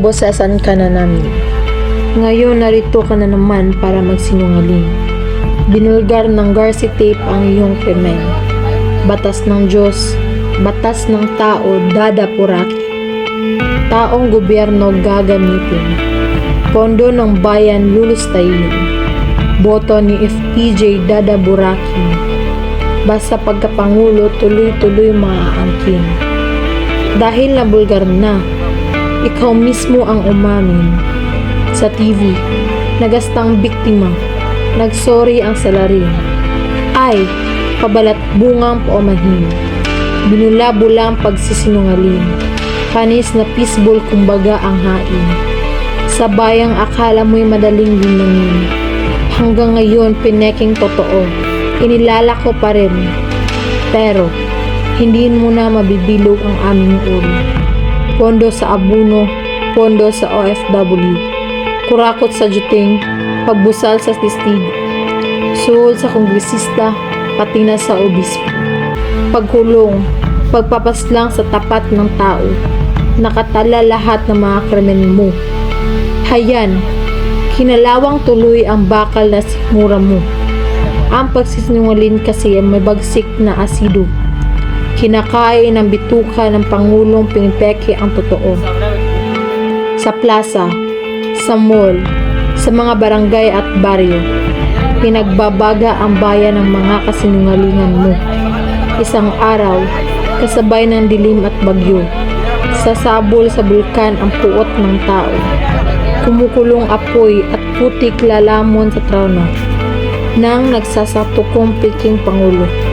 kinabosesan ka na namin. Ngayon narito ka na naman para magsinungaling. Binulgar ng Garci tape ang iyong krimen. Batas ng Diyos, batas ng tao, dadapuraki. Taong gobyerno gagamitin. Pondo ng bayan lulustayin. Boto ni FPJ dadaburaki. Basta pagkapangulo tuloy-tuloy maaangkin. Dahil nabulgar na, ikaw mismo ang umamin. Sa TV, nagastang biktima, nagsorry ang salarin. Ay, pabalat bungang paumanhin. Binulabula ang pagsisinungaling. Panis na fishball kumbaga ang hain. Sa bayang akala mo'y madaling linangin. Hanggang ngayon pineking totoo. Inilala ko pa rin. Pero, hindi mo na mabibilog ang aming uri. Pondo sa abuno, pondo sa OFW. Kurakot sa juting, pagbusal sa testigo. Suhol sa kongresista, pati na sa obispo. Pagkulong, pagpapaslang sa tapat ng tao. Nakatala lahat ng mga krimen mo. Hayan, kinalawang tuloy ang bakal na sikmura mo. Ang pagsisinungaling kasi ay may bagsik na asido. Kinakain ng bituka ng Pangulong pinipeke ang totoo. Sa plaza, sa mall, sa mga barangay at baryo, pinagbabaga ang bayan ng mga kasinungalingan mo. Isang araw, kasabay ng dilim at bagyo, sasabol sa bulkan ang puot ng tao. Kumukulong apoy at putik lalamon sa trono ng nagsasatukong Peking Pangulo.